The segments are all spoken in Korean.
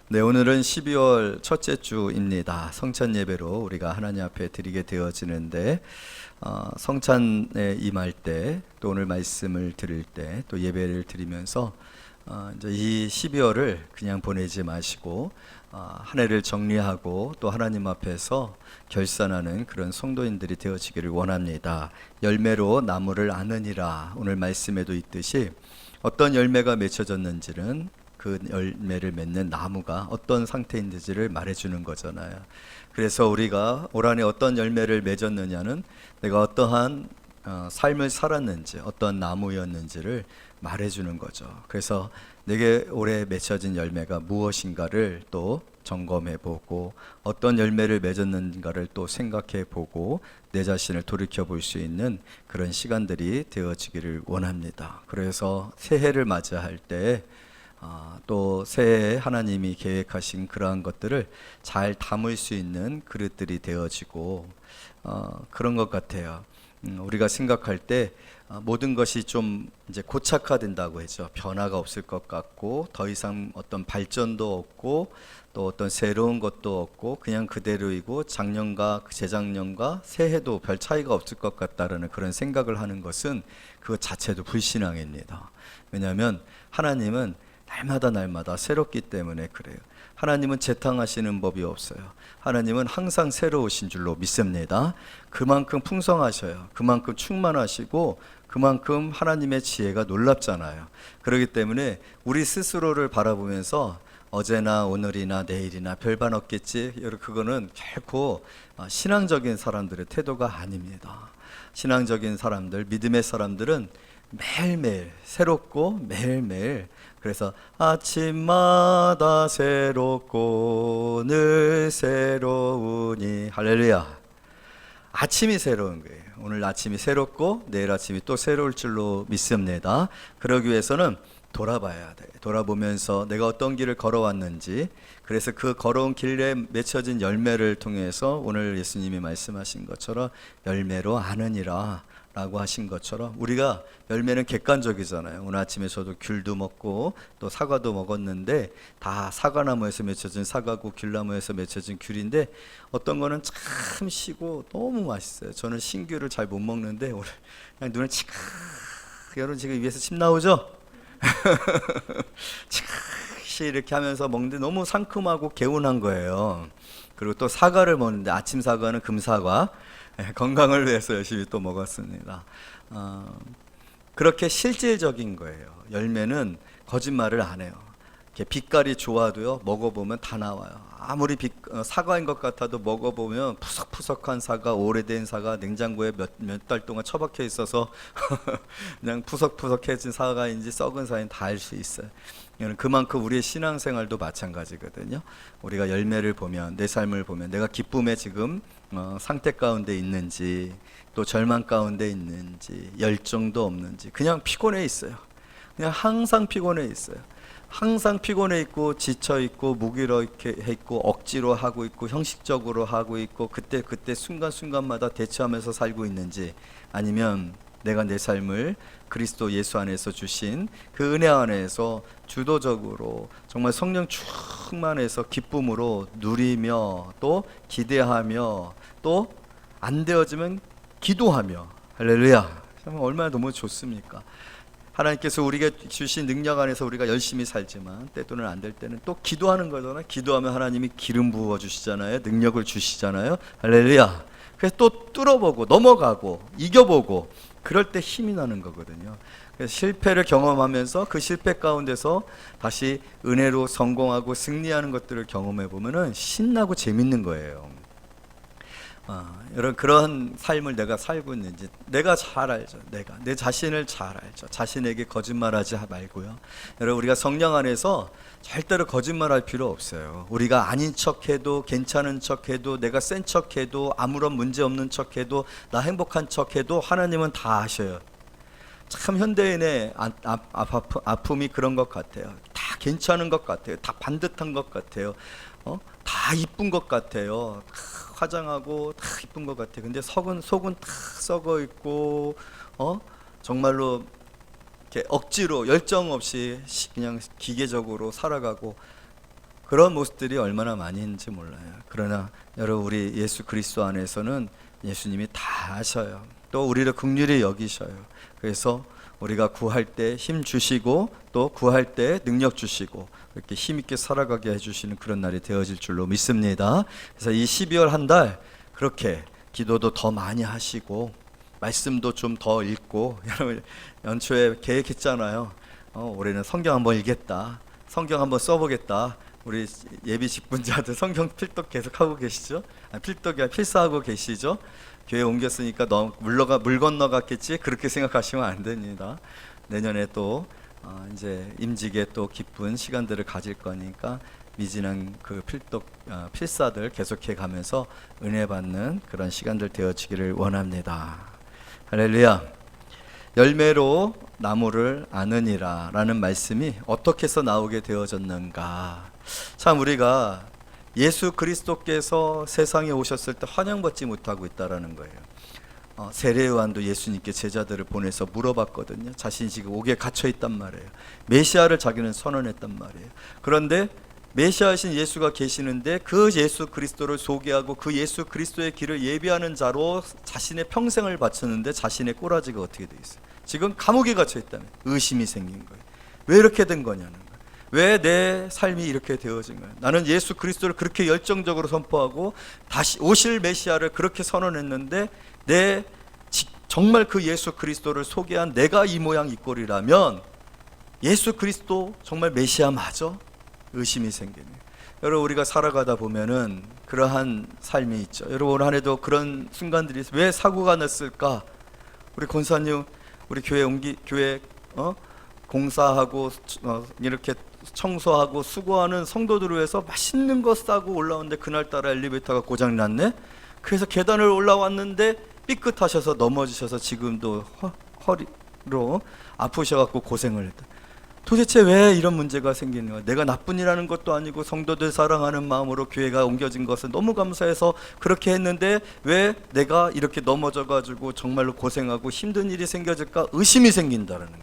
네, 오늘은 12월 첫째 주입니다. 성찬 예배로 우리가 하나님 앞에 드리게 되어지는데 성찬에 임할 때, 또 오늘 말씀을 들을 때, 또 예배를 드리면서 이제 이 12월을 그냥 보내지 마시고 한 해를 정리하고 또 하나님 앞에서 결산하는 그런 성도인들이 되어지기를 원합니다. 열매로 나무를 아느니라. 오늘 말씀에도 있듯이 어떤 열매가 맺혀졌는지는 그 열매를 맺는 나무가 어떤 상태인지를 말해주는 거잖아요. 그래서 우리가 올 한해 어떤 열매를 맺었느냐는 내가 어떠한 삶을 살았는지, 어떤 나무였는지를 말해주는 거죠. 그래서 내게 올해 맺혀진 열매가 무엇인가를 또 점검해보고, 어떤 열매를 맺었는가를 또 생각해보고, 내 자신을 돌이켜볼 수 있는 그런 시간들이 되어지기를 원합니다. 그래서 새해를 맞이할 때 또 새해에 하나님이 계획하신 그러한 것들을 잘 담을 수 있는 그릇들이 되어지고 그런 것 같아요. 우리가 생각할 때 모든 것이 좀 이제 고착화된다고 했죠. 변화가 없을 것 같고, 더 이상 어떤 발전도 없고, 또 어떤 새로운 것도 없고, 그냥 그대로이고, 작년과 재작년과 새해도 별 차이가 없을 것 같다라는 그런 생각을 하는 것은 그것 자체도 불신앙입니다. 왜냐하면 하나님은 날마다 새롭기 때문에 그래요. 하나님은 재탕하시는 법이 없어요. 하나님은 항상 새로우신 줄로 믿습니다. 그만큼 풍성하셔요. 그만큼 충만하시고, 그만큼 하나님의 지혜가 놀랍잖아요. 그렇기 때문에 우리 스스로를 바라보면서 어제나 오늘이나 내일이나 별반 없겠지, 그거는 결코 신앙적인 사람들의 태도가 아닙니다. 신앙적인 사람들, 믿음의 사람들은 매일매일 새롭고, 매일매일, 그래서 아침마다 새롭고 늘 새로우니, 할렐루야. 아침이 새로운 거예요. 오늘 아침이 새롭고 내일 아침이 또 새로울 줄로 믿습니다. 그러기 위해서는 돌아봐야 돼요. 돌아보면서 내가 어떤 길을 걸어왔는지, 그래서 그 걸어온 길에 맺혀진 열매를 통해서 오늘 예수님이 말씀하신 것처럼 열매로 아느니라 라고 하신 것처럼, 우리가 열매는 객관적이잖아요. 오늘 아침에 저도 귤도 먹고 또 사과도 먹었는데 다 사과나무에서 맺혀진 사과고 귤나무에서 맺혀진 귤인데, 어떤 거는 참 시고 너무 맛있어요. 저는 신귤을 잘 못 먹는데 오늘 그냥 눈을 치크, 여러분 지금 입에서 침 나오죠? 치크 이렇게 하면서 먹는데 너무 상큼하고 개운한 거예요. 그리고 또 사과를 먹는데 아침 사과는 금사과, 건강을 위해서 열심히 또 먹었습니다. 그렇게 실질적인 거예요. 열매는 거짓말을 안 해요. 이렇게 빛깔이 좋아도요, 먹어보면 다 나와요. 아무리 사과인 것 같아도 먹어보면 푸석푸석한 사과, 오래된 사과, 냉장고에 몇 달 동안 처박혀 있어서 그냥 푸석푸석해진 사과인지 썩은 사과인지 다 알 수 있어요. 그만큼 우리의 신앙생활도 마찬가지거든요. 우리가 열매를 보면, 내 삶을 보면 내가 기쁨의 지금 상태 가운데 있는지, 또 절망 가운데 있는지, 열정도 없는지, 그냥 피곤해 있어요. 그냥 항상 피곤해 있어요. 항상 피곤해 있고 지쳐 있고 무기력해 있고 억지로 하고 있고 형식적으로 하고 있고, 그때 순간순간마다 대처하면서 살고 있는지, 아니면 내가 내 삶을 그리스도 예수 안에서 주신 그 은혜 안에서 주도적으로 정말 성령 충만해서 기쁨으로 누리며, 또 기대하며, 또 안 되어지면 기도하며, 할렐루야. 얼마나 너무 좋습니까? 하나님께서 우리에게 주신 능력 안에서 우리가 열심히 살지만 때또는 안 될 때는 또 기도하는 거잖아요. 기도하면 하나님이 기름 부어 주시잖아요. 능력을 주시잖아요. 할렐루야. 그래서 또 뚫어보고 넘어가고 이겨보고, 그럴 때 힘이 나는 거거든요. 그래서 실패를 경험하면서 그 실패 가운데서 다시 은혜로 성공하고 승리하는 것들을 경험해 보면은 신나고 재밌는 거예요. 여러분, 그런 삶을 내가 살고 있는지 내가 잘 알죠. 내가 내 자신을 잘 알죠. 자신에게 거짓말하지 말고요. 여러분, 우리가 성령 안에서 절대로 거짓말할 필요 없어요. 우리가 아닌 척해도, 괜찮은 척해도, 내가 센 척해도, 아무런 문제 없는 척해도, 나 행복한 척해도 하나님은 다 아셔요. 참 현대인의 아픔이 그런 것 같아요. 다 괜찮은 것 같아요. 다 반듯한 것 같아요. 다 이쁜 것 같아요. 화장하고 다 이쁜 것 같아. 근데 속은 다 썩어 있고, 정말로 이렇게 억지로 열정 없이 그냥 기계적으로 살아가고, 그런 모습들이 얼마나 많이 있는지 몰라요. 그러나 여러분, 우리 예수 그리스도 안에서는 예수님이 다 아셔요. 또 우리를 긍휼히 여기셔요. 그래서 우리가 구할 때 힘 주시고 또 구할 때 능력 주시고 이렇게 힘있게 살아가게 해주시는 그런 날이 되어질 줄로 믿습니다. 그래서 이 12월 한 달 그렇게 기도도 더 많이 하시고 말씀도 좀 더 읽고, 여러분 연초에 계획했잖아요. 올해는 성경 한번 읽겠다, 성경 한번 써보겠다. 우리 예비 직분자들 성경 필독 계속 하고 계시죠? 필독이 필사하고 계시죠? 교회 옮겼으니까 물 건너갔겠지? 그렇게 생각하시면 안 됩니다. 내년에 또 이제 임직에 또 기쁜 시간들을 가질 거니까 미진한 그 필사들 계속해 가면서 은혜 받는 그런 시간들 되어지기를 원합니다. 할렐루야. 열매로 나무를 아느니라 라는 말씀이 어떻게 해서 나오게 되어졌는가. 참, 우리가 예수 그리스도께서 세상에 오셨을 때 환영받지 못하고 있다라는 거예요. 세례 요한도 예수님께 제자들을 보내서 물어봤거든요. 자신이 지금 옥에 갇혀 있단 말이에요. 메시아를 자기는 선언했단 말이에요. 그런데 메시아이신 예수가 계시는데 그 예수 그리스도를 소개하고 그 예수 그리스도의 길을 예비하는 자로 자신의 평생을 바쳤는데 자신의 꼬라지가 어떻게 돼 있어요? 지금 감옥에 갇혀 있다면 의심이 생긴 거예요. 왜 이렇게 된 거냐는 거예요. 왜 내 삶이 이렇게 되어진 거예요? 나는 예수 그리스도를 그렇게 열정적으로 선포하고 다시 오실 메시아를 그렇게 선언했는데 정말 그 예수 그리스도를 소개한 내가 이 모양 이 꼴이라면 예수 그리스도 정말 메시아 맞아? 의심이 생기네요. 여러분, 우리가 살아가다 보면은 그러한 삶이 있죠. 여러분, 올 한 해도 그런 순간들이 있어요. 왜 사고가 났을까? 우리 권사님, 우리 교회 공사하고 이렇게 청소하고 수고하는 성도들을 위해서 맛있는 거 싸고 올라오는데 그날따라 엘리베이터가 고장 났네. 그래서 계단을 올라왔는데 삐끗하셔서 넘어지셔서 지금도 허리로 아프셔갖고 고생을 했다. 도대체 왜 이런 문제가 생기는 거야? 내가 나쁜 일하는 것도 아니고 성도들 사랑하는 마음으로 교회가 옮겨진 것은 너무 감사해서 그렇게 했는데 왜 내가 이렇게 넘어져가지고 정말로 고생하고 힘든 일이 생겨질까? 의심이 생긴다는 거예요.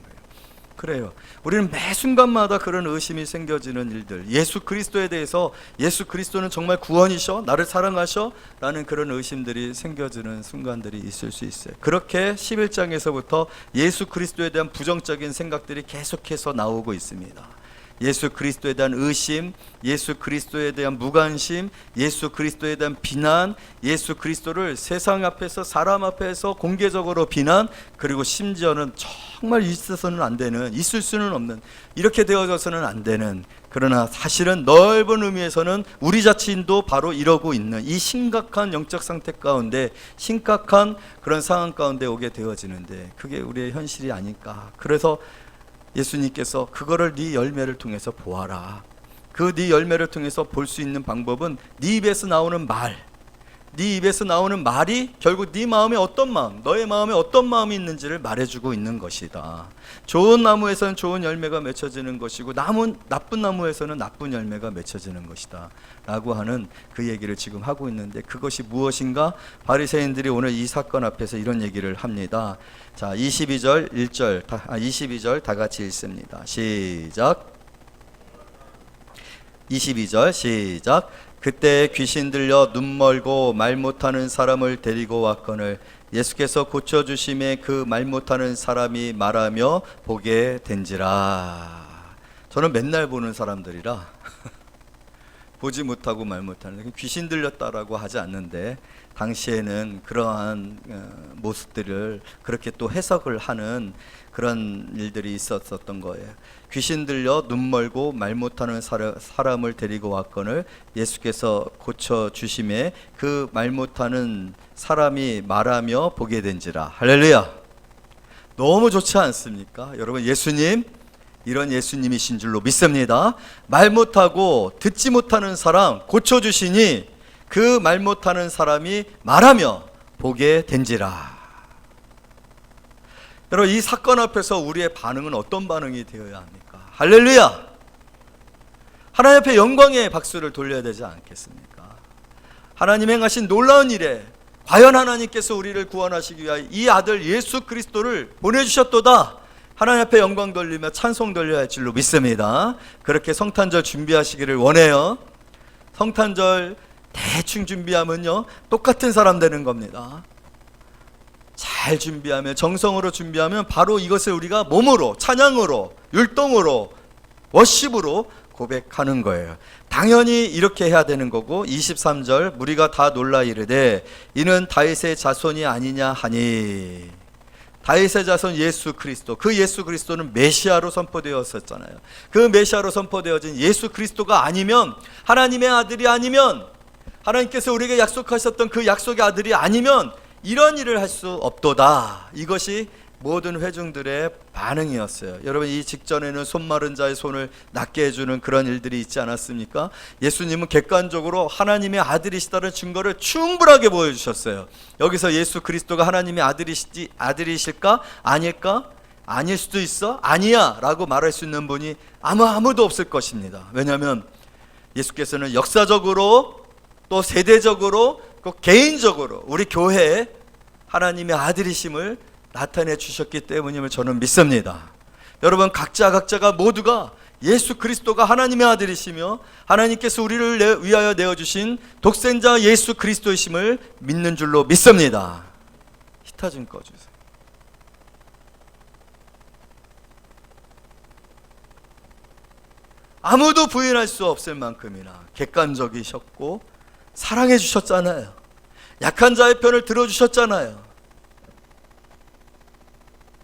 그래요. 우리는 매 순간마다 그런 의심이 생겨지는 일들, 예수 그리스도에 대해서 예수 그리스도는 정말 구원이셔? 나를 사랑하셔? 라는 그런 의심들이 생겨지는 순간들이 있을 수 있어요. 그렇게 11장에서부터 예수 그리스도에 대한 부정적인 생각들이 계속해서 나오고 있습니다. 예수 그리스도에 대한 의심, 예수 그리스도에 대한 무관심, 예수 그리스도에 대한 비난, 예수 그리스도를 세상 앞에서 사람 앞에서 공개적으로 비난, 그리고 심지어는 정말 있어서는 안 되는, 있을 수는 없는, 이렇게 되어져서는 안 되는, 그러나 사실은 넓은 의미에서는 우리 자신도 바로 이러고 있는 이 심각한 영적 상태 가운데, 심각한 그런 상황 가운데 오게 되어지는데 그게 우리의 현실이 아닐까. 그래서 예수님께서 그거를 네 열매를 통해서 보아라. 그 네 열매를 통해서 볼 수 있는 방법은 네 입에서 나오는 말, 네 입에서 나오는 말이 결국 네 마음에 어떤 마음, 너의 마음에 어떤 마음이 있는지를 말해주고 있는 것이다. 좋은 나무에서는 좋은 열매가 맺혀지는 것이고 나쁜 나무에서는 나쁜 열매가 맺혀지는 것이다 라고 하는 그 얘기를 지금 하고 있는데, 그것이 무엇인가? 바리새인들이 오늘 이 사건 앞에서 이런 얘기를 합니다. 자, 22절 다 같이 읽습니다. 시작. 22절 시작. 그때 귀신 들려 눈 멀고 말 못하는 사람을 데리고 왔거늘 예수께서 고쳐주심에 그 말 못하는 사람이 말하며 보게 된지라. 저는 맨날 보는 사람들이라 보지 못하고 말 못하는, 귀신 들렸다라고 하지 않는데 당시에는 그러한 모습들을 그렇게 또 해석을 하는 그런 일들이 있었던 거예요. 귀신 들려 눈 멀고 말 못하는 사람을 데리고 왔거늘 예수께서 고쳐주심에 그 말 못하는 사람이 말하며 보게 된지라. 할렐루야. 너무 좋지 않습니까? 여러분, 예수님, 이런 예수님이신 줄로 믿습니다. 말 못하고 듣지 못하는 사람 고쳐주시니 그 말 못하는 사람이 말하며 보게 된지라. 여러분, 이 사건 앞에서 우리의 반응은 어떤 반응이 되어야 합니까? 할렐루야! 하나님 앞에 영광의 박수를 돌려야 되지 않겠습니까? 하나님 행하신 놀라운 일에 과연 하나님께서 우리를 구원하시기 위하여 이 아들 예수 그리스도를 보내주셨도다 하나님 앞에 영광 돌리며 찬송 돌려야 할 줄로 믿습니다. 그렇게 성탄절 준비하시기를 원해요. 성탄절 대충 준비하면요 똑같은 사람 되는 겁니다. 잘 준비하면, 정성으로 준비하면 바로 이것을 우리가 몸으로, 찬양으로, 율동으로, 워십으로 고백하는 거예요. 당연히 이렇게 해야 되는 거고, 23절 무리가 다 놀라 이르되 이는 다윗의 자손이 아니냐 하니. 다윗의 자손 예수 그리스도, 그 예수 그리스도는 메시아로 선포되었었잖아요. 그 메시아로 선포되어진 예수 그리스도가 아니면, 하나님의 아들이 아니면, 하나님께서 우리에게 약속하셨던 그 약속의 아들이 아니면 이런 일을 할 수 없도다. 이것이 모든 회중들의 반응이었어요. 여러분, 이 직전에는 손 마른 자의 손을 낫게 해주는 그런 일들이 있지 않았습니까? 예수님은 객관적으로 하나님의 아들이시다는 증거를 충분하게 보여주셨어요. 여기서 예수 그리스도가 하나님의 아들이실까? 아닐까? 아닐 수도 있어? 아니야 라고 말할 수 있는 분이 아무도 없을 것입니다. 왜냐하면 예수께서는 역사적으로, 또 세대적으로, 또 개인적으로 우리 교회에 하나님의 아들이심을 나타내 주셨기 때문임을 저는 믿습니다. 여러분, 각자가 모두가 예수 그리스도가 하나님의 아들이시며 하나님께서 우리를 위하여 내어주신 독생자 예수 그리스도이심을 믿는 줄로 믿습니다. 히타 좀 꺼주세요. 아무도 부인할 수 없을 만큼이나 객관적이셨고 사랑해 주셨잖아요. 약한 자의 편을 들어주셨잖아요.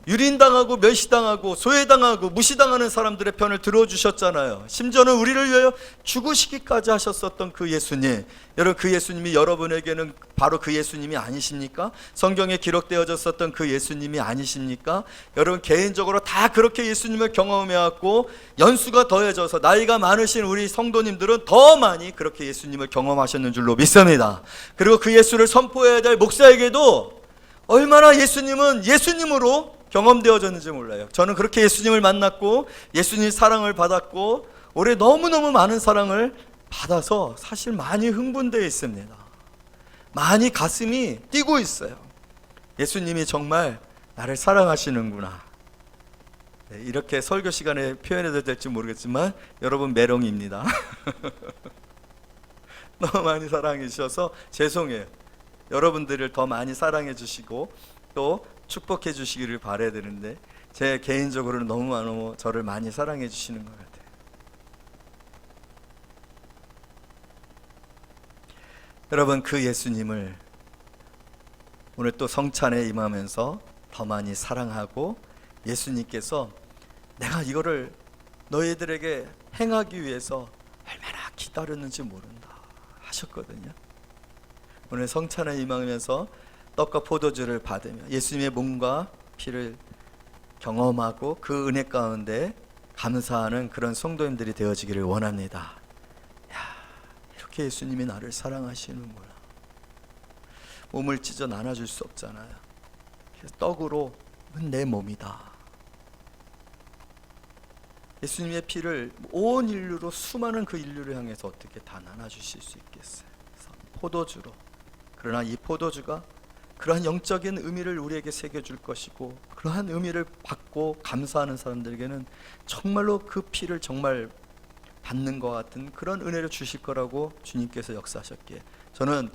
유린당하고 멸시당하고 소외당하고 무시당하는 사람들의 편을 들어주셨잖아요. 심지어는 우리를 위하여 죽으시기까지 하셨었던 그 예수님, 여러분, 그 예수님이 여러분에게는 바로 그 예수님이 아니십니까? 성경에 기록되어졌었던 그 예수님이 아니십니까? 여러분, 개인적으로 다 그렇게 예수님을 경험해왔고 연수가 더해져서 나이가 많으신 우리 성도님들은 더 많이 그렇게 예수님을 경험하셨는 줄로 믿습니다. 그리고 그 예수를 선포해야 될 목사에게도 얼마나 예수님은 예수님으로 경험되어졌는지 몰라요. 저는 그렇게 예수님을 만났고 예수님 사랑을 받았고 올해 너무너무 많은 사랑을 받아서 사실 많이 흥분되어 있습니다. 많이 가슴이 뛰고 있어요. 예수님이 정말 나를 사랑하시는구나. 네, 이렇게 설교 시간에 표현해도 될지 모르겠지만 여러분, 메롱입니다. 너무 많이 사랑해 주셔서 죄송해요. 여러분들을 더 많이 사랑해 주시고 또 축복해 주시기를 바라야 되는데 제 개인적으로는 너무 저를 많이 사랑해 주시는 것 같아요. 여러분, 그 예수님을 오늘 또 성찬에 임하면서 더 많이 사랑하고, 예수님께서 내가 이거를 너희들에게 행하기 위해서 얼마나 기다렸는지 모른다 하셨거든요. 오늘 성찬에 임하면서 떡과 포도주를 받으며 예수님의 몸과 피를 경험하고 그 은혜 가운데 감사하는 그런 성도님들이 되어지기를 원합니다. 야, 이렇게 예수님이 나를 사랑하시는구나. 몸을 찢어 나눠줄 수 없잖아요. 그래서 떡으로 내 몸이다. 예수님의 피를 온 인류로, 수많은 그 인류를 향해서 어떻게 다 나눠주실 수 있겠어요? 그래서 포도주로. 그러나 이 포도주가 그러한 영적인 의미를 우리에게 새겨줄 것이고, 그러한 의미를 받고 감사하는 사람들에게는 정말로 그 피를 정말 받는 것 같은 그런 은혜를 주실 거라고 주님께서 역사하셨기에, 저는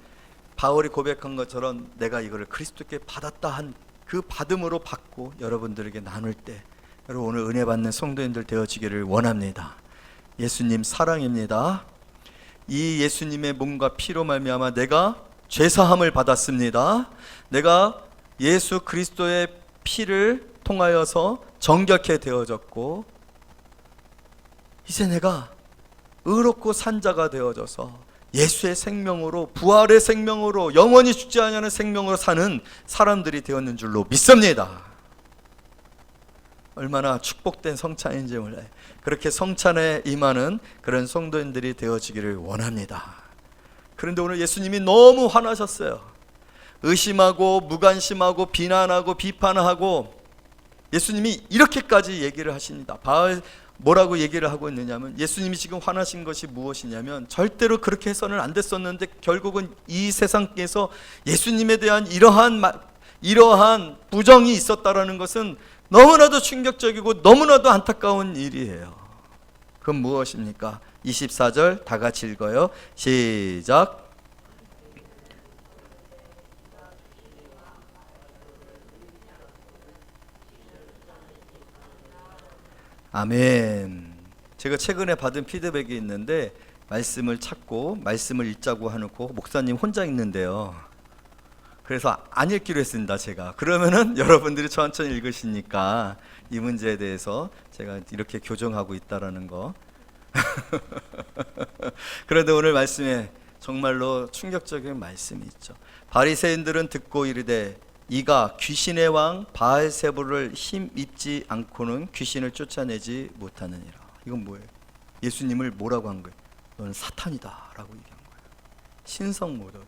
바울이 고백한 것처럼 내가 이거를 그리스도께 받았다 한 그 받음으로 받고 여러분들에게 나눌 때, 여러분 오늘 은혜 받는 성도님들 되어지기를 원합니다. 예수님 사랑입니다. 이 예수님의 몸과 피로 말미암아 내가 죄사함을 받았습니다. 내가 예수 그리스도의 피를 통하여서 정결케 되어졌고, 이제 내가 의롭고 산자가 되어져서 예수의 생명으로, 부활의 생명으로, 영원히 죽지 아니하는 생명으로 사는 사람들이 되었는 줄로 믿습니다. 얼마나 축복된 성찬인지 몰라요. 그렇게 성찬에 임하는 그런 성도인들이 되어지기를 원합니다. 그런데 오늘 예수님이 너무 화나셨어요. 의심하고 무관심하고 비난하고 비판하고, 예수님이 이렇게까지 얘기를 하십니다. 뭐라고 얘기를 하고 있느냐면, 예수님이 지금 화나신 것이 무엇이냐면, 절대로 그렇게 해서는 안 됐었는데 결국은 이 세상에서 예수님에 대한 이러한 이러한 부정이 있었다라는 것은 너무나도 충격적이고 너무나도 안타까운 일이에요. 그건 무엇입니까? 24절 다 같이 읽어요. 시작. 아멘. 제가 최근에 받은 피드백이 있는데 말씀을 찾고 말씀을 읽자고 해놓고 목사님 혼자 읽는데요. 그래서 안 읽기로 했습니다. 제가 그러면은 여러분들이 천천히 읽으시니까 이 문제에 대해서 제가 이렇게 교정하고 있다라는 거. 그런데 오늘 말씀에 정말로 충격적인 말씀이 있죠. 바리새인들은 듣고 이르되 이가 귀신의 왕 바알세불을 힘입지 않고는 귀신을 쫓아내지 못하느니라. 이건 뭐예요? 예수님을 뭐라고 한 거예요? 너는 사탄이다 라고 얘기한 거예요. 신성모독.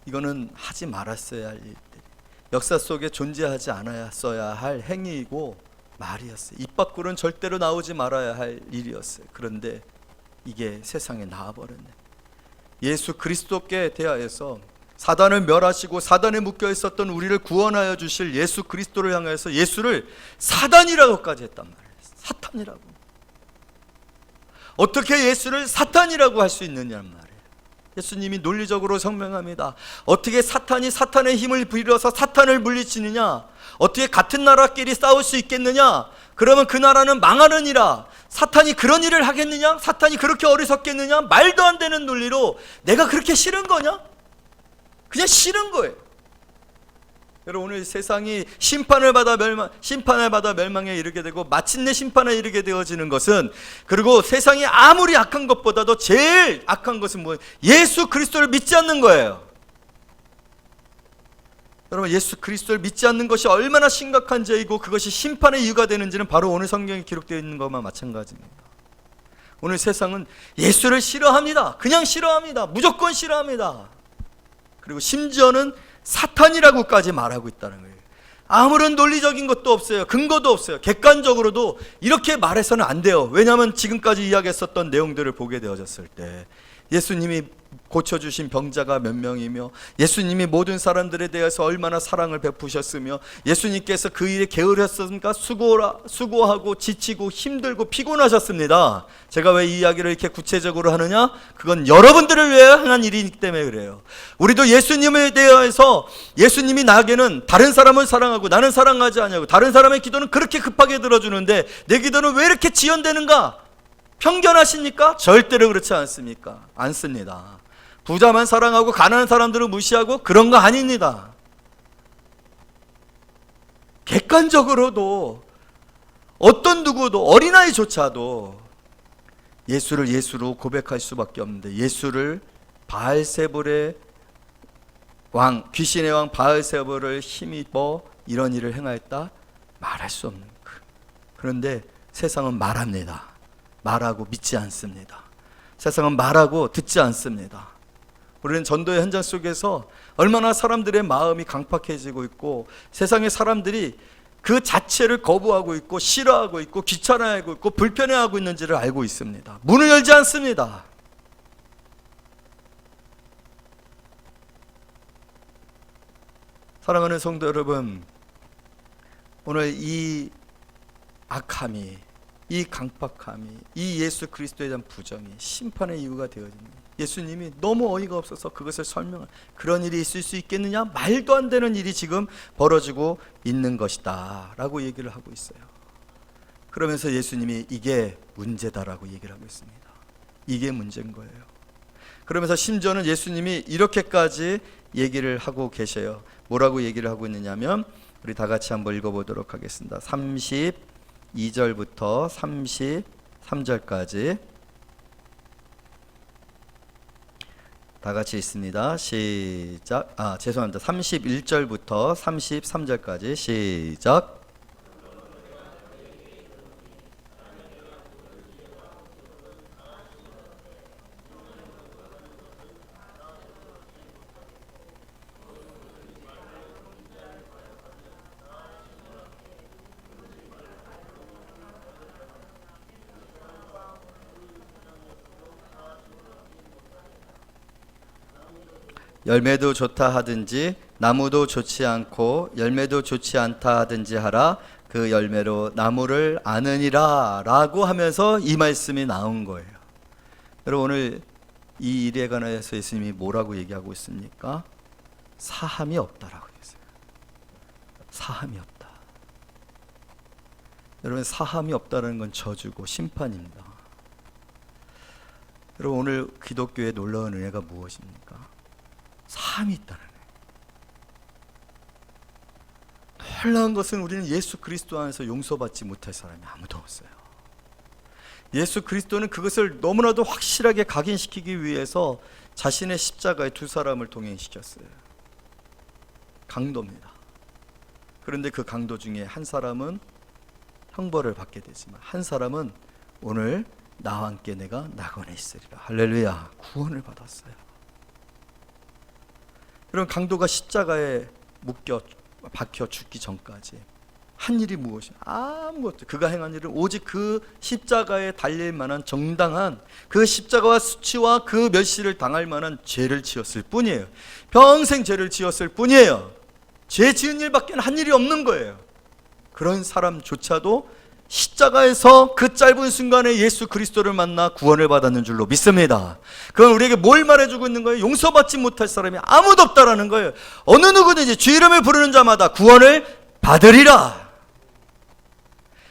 이거는 하지 말았어야 할 일들, 역사 속에 존재하지 않았어야 할 행위이고 말이었어요. 입 밖으로는 절대로 나오지 말아야 할 일이었어요. 그런데 이게 세상에 나와버렸네. 예수 그리스도께 대하여서 사단을 멸하시고 사단에 묶여 있었던 우리를 구원하여 주실 예수 그리스도를 향해서 예수를 사단이라고까지 했단 말이에요. 사탄이라고. 어떻게 예수를 사탄이라고 할 수 있느냐는 말이에요. 예수님이 논리적으로 설명합니다. 어떻게 사탄이 사탄의 힘을 빌어서 사탄을 물리치느냐? 어떻게 같은 나라끼리 싸울 수 있겠느냐? 그러면 그 나라는 망하느니라. 사탄이 그런 일을 하겠느냐? 사탄이 그렇게 어리석겠느냐? 말도 안 되는 논리로 내가 그렇게 싫은 거냐? 그냥 싫은 거예요. 여러분, 오늘 세상이 심판을 받아 멸망에 이르게 되고 마침내 심판에 이르게 되어지는 것은, 그리고 세상이 아무리 악한 것보다도 제일 악한 것은 뭐예요? 예수 그리스도를 믿지 않는 거예요. 여러분, 예수 그리스도를 믿지 않는 것이 얼마나 심각한 죄이고 그것이 심판의 이유가 되는지는 바로 오늘 성경에 기록되어 있는 것만 마찬가지입니다. 오늘 세상은 예수를 싫어합니다. 그냥 싫어합니다. 무조건 싫어합니다. 그리고 심지어는 사탄이라고까지 말하고 있다는 거예요. 아무런 논리적인 것도 없어요. 근거도 없어요. 객관적으로도 이렇게 말해서는 안 돼요. 왜냐하면 지금까지 이야기했었던 내용들을 보게 되어졌을 때 예수님이 고쳐주신 병자가 몇 명이며, 예수님이 모든 사람들에 대해서 얼마나 사랑을 베푸셨으며, 예수님께서 그 일에 게으르셨습니까? 수고하고 지치고 힘들고 피곤하셨습니다. 제가 왜 이 이야기를 이렇게 구체적으로 하느냐? 그건 여러분들을 위해 행한 일이기 때문에 그래요. 우리도 예수님에 대해서, 예수님이 나에게는 다른 사람을 사랑하고 나는 사랑하지 않냐고, 다른 사람의 기도는 그렇게 급하게 들어주는데 내 기도는 왜 이렇게 지연되는가? 편견하십니까? 절대로 그렇지 않습니까? 않습니다. 부자만 사랑하고 가난한 사람들을 무시하고 그런 거 아닙니다. 객관적으로도 어떤 누구도, 어린아이조차도 예수를 예수로 고백할 수밖에 없는데, 예수를 바알세불의 왕, 귀신의 왕 바알세불을 힘입어 이런 일을 행하였다? 말할 수 없는 것. 그런데 세상은 말합니다. 말하고 믿지 않습니다. 세상은 말하고 듣지 않습니다. 우리는 전도의 현장 속에서 얼마나 사람들의 마음이 강팍해지고 있고, 세상의 사람들이 그 자체를 거부하고 있고 싫어하고 있고 귀찮아하고 있고 불편해하고 있는지를 알고 있습니다. 문을 열지 않습니다. 사랑하는 성도 여러분, 오늘 이 악함이, 이 강팍함이, 이 예수 그리스도에 대한 부정이 심판의 이유가 되어집니다. 예수님이 너무 어이가 없어서 그것을 설명한, 그런 일이 있을 수 있겠느냐? 말도 안 되는 일이 지금 벌어지고 있는 것이다 라고 얘기를 하고 있어요. 그러면서 예수님이 이게 문제다라고 얘기를 하고 있습니다. 이게 문제인 거예요. 그러면서 심지어는 예수님이 이렇게까지 얘기를 하고 계셔요. 뭐라고 얘기를 하고 있느냐면, 우리 다 같이 한번 읽어보도록 하겠습니다. 32절부터 33절까지 다 같이 있습니다. 시작. 죄송합니다. 31절부터 33절까지 시작. 열매도 좋다 하든지 나무도 좋지 않고 열매도 좋지 않다 하든지 하라. 그 열매로 나무를 아느니라 라고 하면서 이 말씀이 나온 거예요. 여러분, 오늘 이 일에 관해서 예수님이 뭐라고 얘기하고 있습니까? 사함이 없다라고 했어요. 사함이 없다. 여러분, 사함이 없다는 건 저주고 심판입니다. 여러분, 오늘 기독교의 놀라운 은혜가 무엇입니까? 사함이 있다는 거예요. 놀라운 것은 우리는 예수 그리스도 안에서 용서받지 못할 사람이 아무도 없어요. 예수 그리스도는 그것을 너무나도 확실하게 각인시키기 위해서 자신의 십자가에 두 사람을 동행시켰어요. 강도입니다. 그런데 그 강도 중에 한 사람은 형벌을 받게 되지만 한 사람은 오늘 나와 함께 내가 낙원에 있으리라. 할렐루야. 구원을 받았어요. 그럼 강도가 십자가에 박혀 죽기 전까지 한 일이 무엇이야? 아무것도. 그가 행한 일은 오직 그 십자가에 달릴 만한 정당한 그 십자가와 수치와 그 멸시를 당할 만한 죄를 지었을 뿐이에요. 평생 죄를 지었을 뿐이에요. 죄 지은 일밖에 한 일이 없는 거예요. 그런 사람조차도 십자가에서 그 짧은 순간에 예수 그리스도를 만나 구원을 받았는 줄로 믿습니다. 그건 우리에게 뭘 말해주고 있는 거예요? 용서받지 못할 사람이 아무도 없다라는 거예요. 어느 누구든지 주 이름을 부르는 자마다 구원을 받으리라.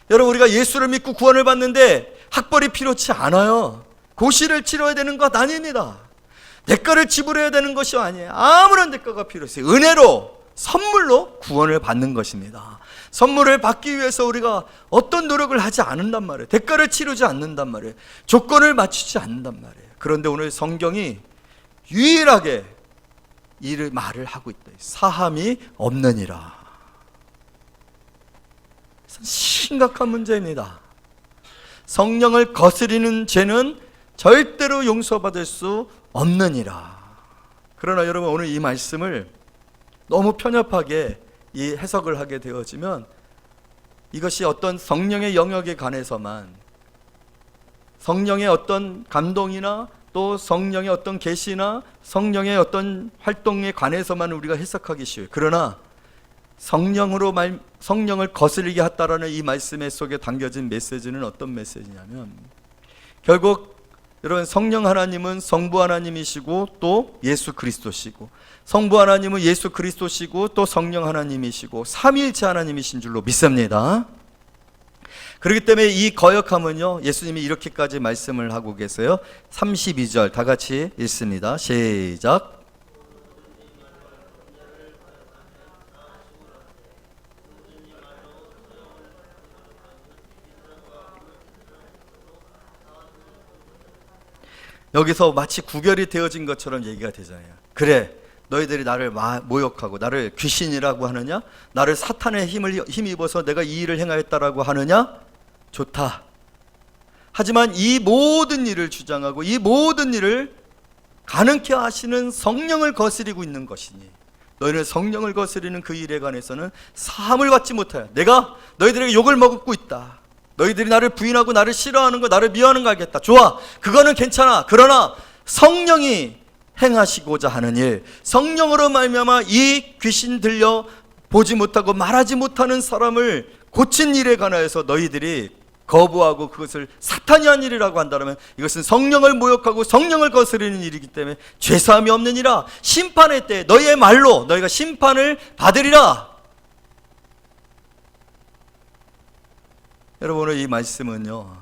여러분, 우리가 예수를 믿고 구원을 받는데 학벌이 필요치 않아요. 고시를 치러야 되는 것 아닙니다. 대가를 지불해야 되는 것이 아니에요. 아무런 대가가 필요 없어요. 은혜로, 선물로 구원을 받는 것입니다. 선물을 받기 위해서 우리가 어떤 노력을 하지 않는단 말이에요. 대가를 치르지 않는단 말이에요. 조건을 맞추지 않는단 말이에요. 그런데 오늘 성경이 유일하게 이 말을 하고 있다. 사함이 없느니라. 심각한 문제입니다. 성령을 거스리는 죄는 절대로 용서받을 수 없느니라. 그러나 여러분, 오늘 이 말씀을 너무 편협하게 이 해석을 하게 되어지면 이것이 어떤 성령의 영역에 관해서만, 성령의 어떤 감동이나 또 성령의 어떤 계시나 성령의 어떤 활동에 관해서만 우리가 해석하기 쉬워요. 그러나 성령을 거스르게 했다라는 이 말씀의 속에 담겨진 메시지는 어떤 메시지냐면, 결국 여러분, 성령 하나님은 성부 하나님이시고 또 예수 그리스도시고, 성부 하나님은 예수 그리스도시고 또 성령 하나님이시고 삼위일체 하나님이신 줄로 믿습니다. 그렇기 때문에 이 거역함은요, 예수님이 이렇게까지 말씀을 하고 계세요. 32절 다 같이 읽습니다. 시작. 여기서 마치 구별이 되어진 것처럼 얘기가 되잖아요. 그래, 너희들이 나를 모욕하고 나를 귀신이라고 하느냐? 나를 사탄의 힘입어서 내가 이 일을 행하였다라고 하느냐? 좋다. 하지만 이 모든 일을 주장하고 이 모든 일을 가능케 하시는 성령을 거스리고 있는 것이니, 너희는 성령을 거스리는 그 일에 관해서는 사함을 받지 못하여 내가 너희들에게 욕을 먹고 있다. 너희들이 나를 부인하고 나를 싫어하는 거, 나를 미워하는 거 알겠다. 좋아, 그거는 괜찮아. 그러나 성령이 행하시고자 하는 일, 성령으로 말미암아 이 귀신 들려 보지 못하고 말하지 못하는 사람을 고친 일에 관하여서 너희들이 거부하고 그것을 사탄이 한 일이라고 한다면, 이것은 성령을 모욕하고 성령을 거스르는 일이기 때문에 죄사함이 없느니라. 심판의 때 너희의 말로 너희가 심판을 받으리라. 여러분, 오늘 이 말씀은요,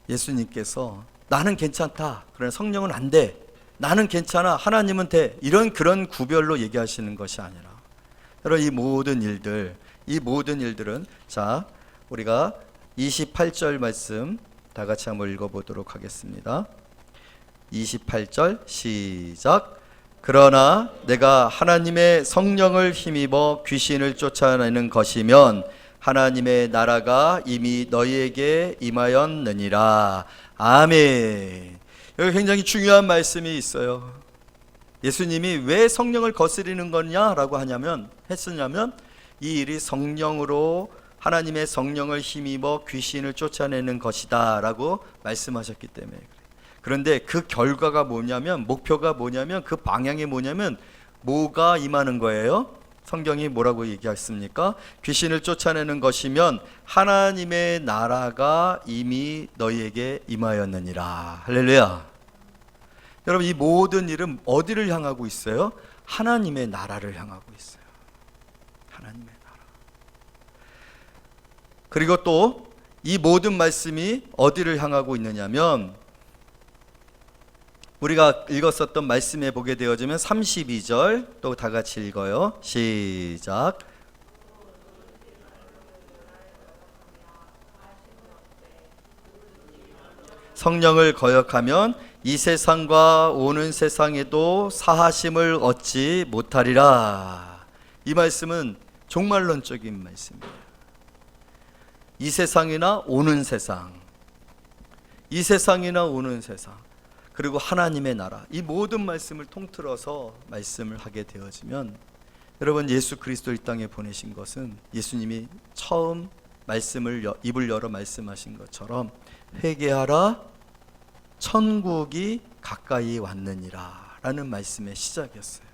예수님께서 나는 괜찮다, 그러나 성령은 안 돼, 나는 괜찮아, 하나님은 돼, 그런 구별로 얘기하시는 것이 아니라, 여러분, 이 모든 일들은 자, 우리가 28절 말씀 다 같이 한번 읽어보도록 하겠습니다. 28절 시작. 그러나 내가 하나님의 성령을 힘입어 귀신을 쫓아내는 것이면 하나님의 나라가 이미 너희에게 임하였느니라. 아멘. 여기 굉장히 중요한 말씀이 있어요. 예수님이 왜 성령을 거스리는 거냐라고 했었냐면 이 일이 성령으로, 하나님의 성령을 힘입어 귀신을 쫓아내는 것이다 라고 말씀하셨기 때문에 그래요. 그런데 그 결과가 뭐냐면, 목표가 뭐냐면, 그 방향이 뭐냐면 뭐가 임하는 거예요? 성경이 뭐라고 얘기했습니까? 귀신을 쫓아내는 것이면 하나님의 나라가 이미 너희에게 임하였느니라. 할렐루야. 여러분, 이 모든 일은 어디를 향하고 있어요? 하나님의 나라를 향하고 있어요. 하나님의 나라. 그리고 또 이 모든 말씀이 어디를 향하고 있느냐면, 우리가 읽었었던 말씀에 보게 되어지면 32절 또 다 같이 읽어요. 시작. 성령을 거역하면 이 세상과 오는 세상에도 사하심을 얻지 못하리라. 이 말씀은 종말론적인 말씀이에요. 이 세상이나 오는 세상, 이 세상이나 오는 세상, 그리고 하나님의 나라, 이 모든 말씀을 통틀어서 말씀을 하게 되어지면, 여러분, 예수 그리스도를 이 땅에 보내신 것은 예수님이 처음 말씀을 입을 열어 말씀하신 것처럼 회개하라, 천국이 가까이 왔느니라 라는 말씀의 시작이었어요.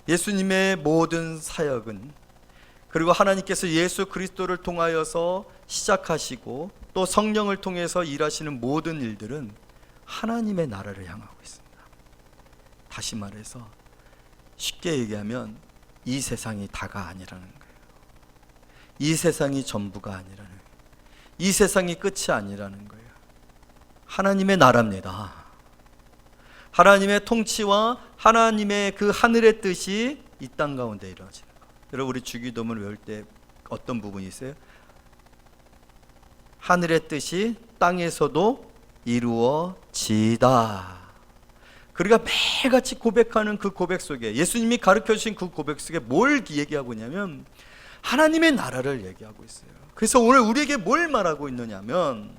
예수님의 모든 사역은, 그리고 하나님께서 예수 그리스도를 통하여서 시작하시고 또 성령을 통해서 일하시는 모든 일들은 하나님의 나라를 향하고 있습니다. 다시 말해서 쉽게 얘기하면 이 세상이 다가 아니라는 거예요. 이 세상이 전부가 아니라는 거예요. 이 세상이 끝이 아니라는 거예요. 하나님의 나라입니다. 하나님의 통치와 하나님의 그 하늘의 뜻이 이 땅 가운데 이루어지는 거예요. 여러분, 우리 주기도문을 외울 때 어떤 부분이 있어요? 하늘의 뜻이 땅에서도 이루어지다. 그러니까 매일같이 고백하는 그 고백 속에, 예수님이 가르쳐 주신 그 고백 속에 뭘 얘기하고 있냐면 하나님의 나라를 얘기하고 있어요. 그래서 오늘 우리에게 뭘 말하고 있느냐면,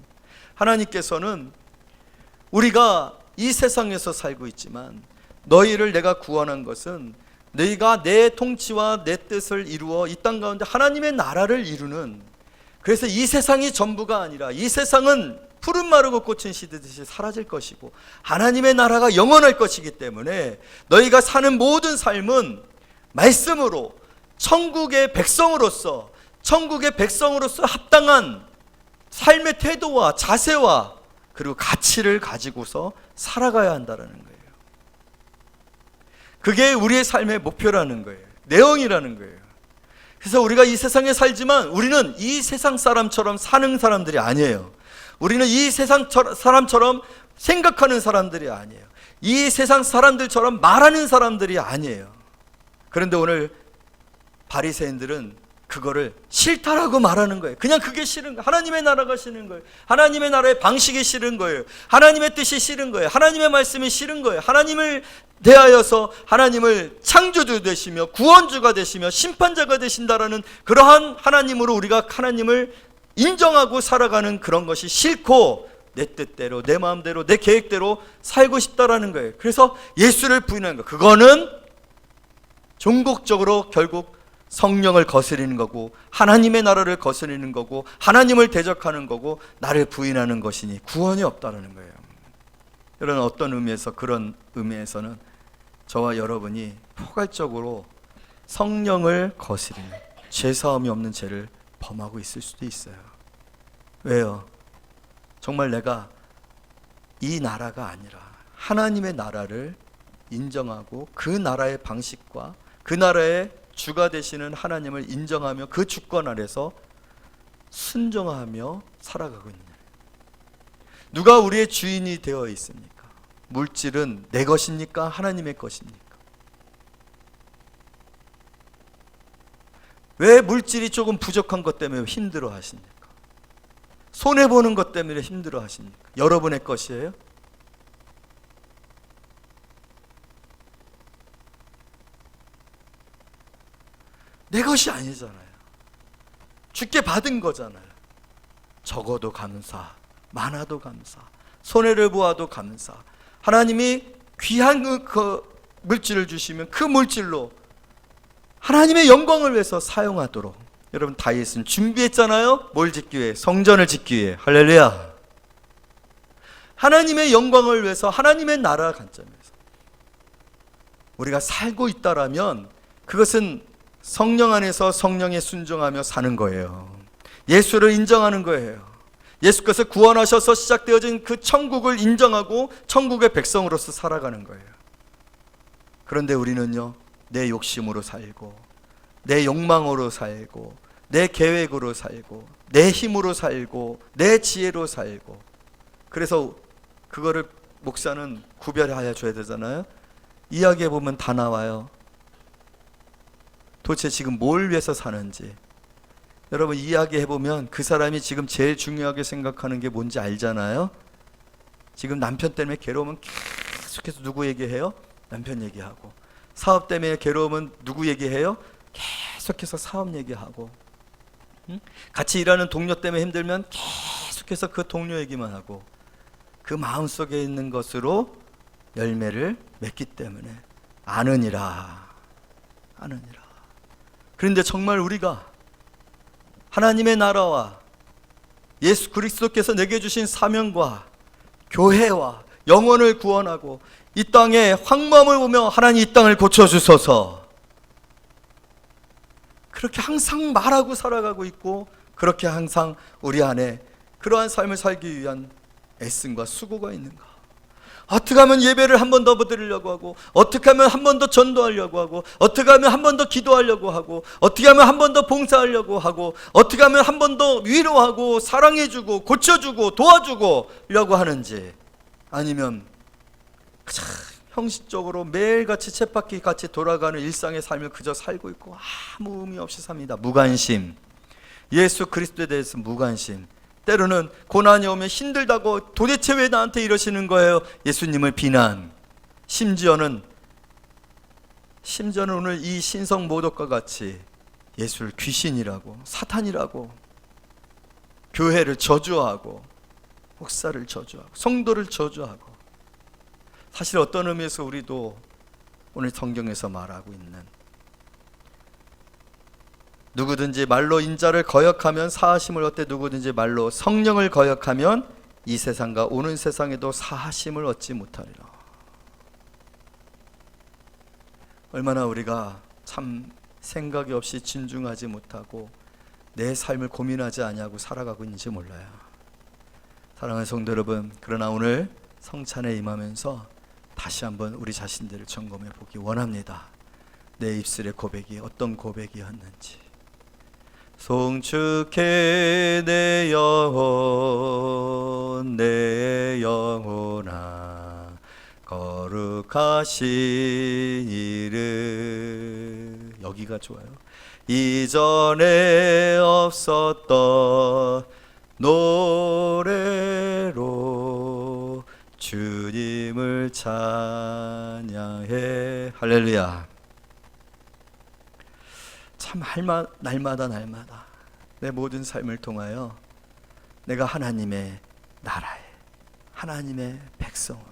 하나님께서는 우리가 이 세상에서 살고 있지만 너희를 내가 구원한 것은 너희가 내 통치와 내 뜻을 이루어 이 땅 가운데 하나님의 나라를 이루는, 그래서 이 세상이 전부가 아니라 이 세상은 푸른 마르고 꽃은 시드듯이 사라질 것이고 하나님의 나라가 영원할 것이기 때문에 너희가 사는 모든 삶은 말씀으로 천국의 백성으로서 합당한 삶의 태도와 자세와 그리고 가치를 가지고서 살아가야 한다는 거예요. 그게 우리의 삶의 목표라는 거예요. 내용이라는 거예요. 그래서 우리가 이 세상에 살지만 우리는 이 세상 사람처럼 사는 사람들이 아니에요. 우리는 이 세상 사람처럼 생각하는 사람들이 아니에요. 이 세상 사람들처럼 말하는 사람들이 아니에요. 그런데 오늘 바리새인들은 그거를 싫다라고 말하는 거예요. 그냥 그게 싫은 거예요. 하나님의 나라가 싫은 거예요. 하나님의 나라의 방식이 싫은 거예요. 하나님의 뜻이 싫은 거예요. 하나님의 말씀이 싫은 거예요. 하나님을 대하여서 하나님을 창조주 되시며 구원주가 되시며 심판자가 되신다라는 그러한 하나님으로 우리가 하나님을 인정하고 살아가는 그런 것이 싫고 내 뜻대로 내 마음대로 내 계획대로 살고 싶다라는 거예요. 그래서 예수를 부인하는 거, 그거는 종국적으로 결국 성령을 거스리는 거고 하나님의 나라를 거스리는 거고 하나님을 대적하는 거고 나를 부인하는 것이니 구원이 없다라는 거예요. 이런 어떤 의미에서, 그런 의미에서는 저와 여러분이 포괄적으로 성령을 거스리는 죄사함이 없는 죄를 범하고 있을 수도 있어요. 왜요? 정말 내가 이 나라가 아니라 하나님의 나라를 인정하고 그 나라의 방식과 그 나라의 주가 되시는 하나님을 인정하며 그 주권 아래서 순종하며 살아가고 있느냐. 누가 우리의 주인이 되어 있습니까? 물질은 내 것입니까? 하나님의 것입니까? 왜 물질이 조금 부족한 것 때문에 힘들어 하십니까? 손해보는 것 때문에 힘들어 하십니까? 여러분의 것이에요? 내 것이 아니잖아요. 주께 받은 거잖아요. 적어도 감사, 많아도 감사, 손해를 보아도 감사. 하나님이 귀한 그 물질을 주시면 그 물질로 하나님의 영광을 위해서 사용하도록, 여러분 다윗은 준비했잖아요. 뭘 짓기 위해? 성전을 짓기 위해. 할렐루야. 하나님의 영광을 위해서, 하나님의 나라 관점에서 우리가 살고 있다라면 그것은 성령 안에서 성령에 순종하며 사는 거예요. 예수를 인정하는 거예요. 예수께서 구원하셔서 시작되어진 그 천국을 인정하고 천국의 백성으로서 살아가는 거예요. 그런데 우리는요, 내 욕심으로 살고 내 욕망으로 살고 내 계획으로 살고 내 힘으로 살고 내 지혜로 살고, 그래서 그거를 목사는 구별하여 줘야 되잖아요. 이야기해 보면 다 나와요. 도대체 지금 뭘 위해서 사는지. 여러분, 이야기해 보면 그 사람이 지금 제일 중요하게 생각하는 게 뭔지 알잖아요. 지금 남편 때문에 괴로우면 계속해서 누구 얘기해요? 남편 얘기하고. 사업 때문에 괴로우면 누구 얘기해요? 계속해서 사업 얘기하고. 같이 일하는 동료 때문에 힘들면 계속해서 그 동료 얘기만 하고, 그 마음속에 있는 것으로 열매를 맺기 때문에 아느니라. 그런데 정말 우리가 하나님의 나라와 예수 그리스도께서 내게 주신 사명과 교회와 영혼을 구원하고 이 땅에 황무함을 보며 하나님 이 땅을 고쳐주소서, 그렇게 항상 말하고 살아가고 있고, 그렇게 항상 우리 안에 그러한 삶을 살기 위한 애씀과 수고가 있는가? 어떻게 하면 예배를 한 번 더 드리려고 하고, 어떻게 하면 한 번 더 전도하려고 하고, 어떻게 하면 한 번 더 기도하려고 하고, 어떻게 하면 한 번 더 봉사하려고 하고, 어떻게 하면 한 번 더 위로하고 사랑해주고 고쳐주고 도와주고려고 하는지, 아니면 그저 형식적으로 매일같이 쳇바퀴 같이 돌아가는 일상의 삶을 그저 살고 있고 아무 의미 없이 삽니다. 무관심, 예수 그리스도에 대해서 무관심. 때로는 고난이 오면 힘들다고 도대체 왜 나한테 이러시는 거예요? 예수님을 비난. 심지어는 오늘 이 신성 모독과 같이 예수를 귀신이라고, 사탄이라고, 교회를 저주하고, 목사를 저주하고, 성도를 저주하고. 사실 어떤 의미에서 우리도 오늘 성경에서 말하고 있는, 누구든지 말로 인자를 거역하면 사하심을 얻되 누구든지 말로 성령을 거역하면 이 세상과 오는 세상에도 사하심을 얻지 못하리라. 얼마나 우리가 참 생각이 없이 진중하지 못하고 내 삶을 고민하지 아니하고 살아가고 있는지 몰라요. 사랑하는 성도 여러분, 그러나 오늘 성찬에 임하면서 다시 한번 우리 자신들을 점검해 보기 원합니다. 내 입술의 고백이 어떤 고백이었는지. 송축해 내 영혼아 거룩하신 이름. 여기가 좋아요. 이전에 없었던 노래로 주님을 찬양해. 할렐루야. 참 날마다 내 모든 삶을 통하여 내가 하나님의 나라에, 하나님의 백성으로,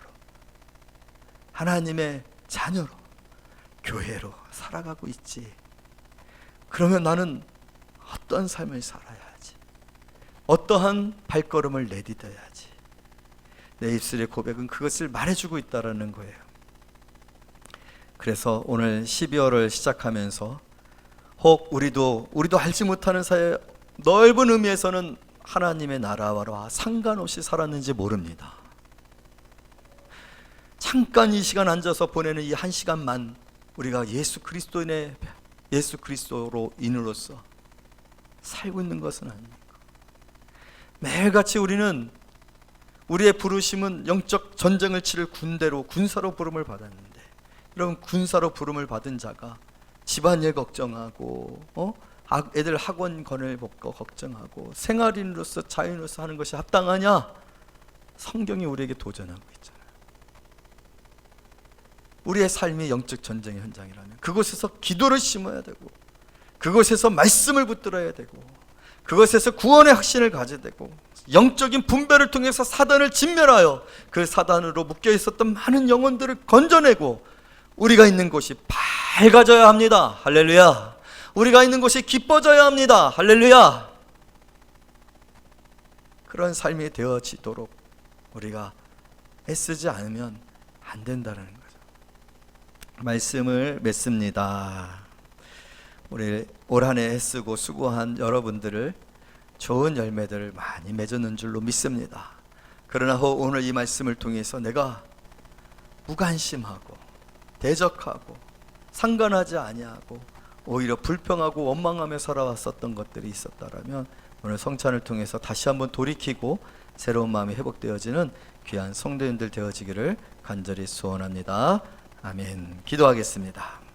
하나님의 자녀로, 교회로 살아가고 있지. 그러면 나는 어떤 삶을 살아야 하지? 어떠한 발걸음을 내디뎌야지? 내 입술의 고백은 그것을 말해주고 있다는 거예요. 그래서 오늘 12월을 시작하면서 혹 우리도 알지 못하는 사이에 넓은 의미에서는 하나님의 나라와 상관없이 살았는지 모릅니다. 잠깐 이 시간 앉아서 보내는 이 한 시간만 우리가 예수 그리스도로 인으로서 살고 있는 것은 아닙니까? 매일같이 우리는, 우리의 부르심은 영적 전쟁을 치를 군대로, 군사로 부름을 받았는데, 여러분, 군사로 부름을 받은 자가 집안일 걱정하고, 애들 학원 거늘 먹고 걱정하고, 생활인으로서 자유인으로서 하는 것이 합당하냐? 성경이 우리에게 도전하고 있잖아요. 우리의 삶이 영적 전쟁의 현장이라면 그곳에서 기도를 심어야 되고, 그곳에서 말씀을 붙들어야 되고, 그것에서 구원의 확신을 가져야 되고, 영적인 분별을 통해서 사단을 진멸하여 그 사단으로 묶여 있었던 많은 영혼들을 건져내고, 우리가 있는 곳이 밝아져야 합니다. 할렐루야. 우리가 있는 곳이 기뻐져야 합니다. 할렐루야. 그런 삶이 되어지도록 우리가 애쓰지 않으면 안 된다는 거죠. 말씀을 맺습니다. 우리 올 한 해 애쓰고 수고한 여러분들을 좋은 열매들을 많이 맺었는 줄로 믿습니다. 그러나 오늘 이 말씀을 통해서 내가 무관심하고 대적하고 상관하지 아니하고 오히려 불평하고 원망하며 살아왔었던 것들이 있었다라면 오늘 성찬을 통해서 다시 한번 돌이키고 새로운 마음이 회복되어지는 귀한 성도님들 되어지기를 간절히 소원합니다. 아멘. 기도하겠습니다.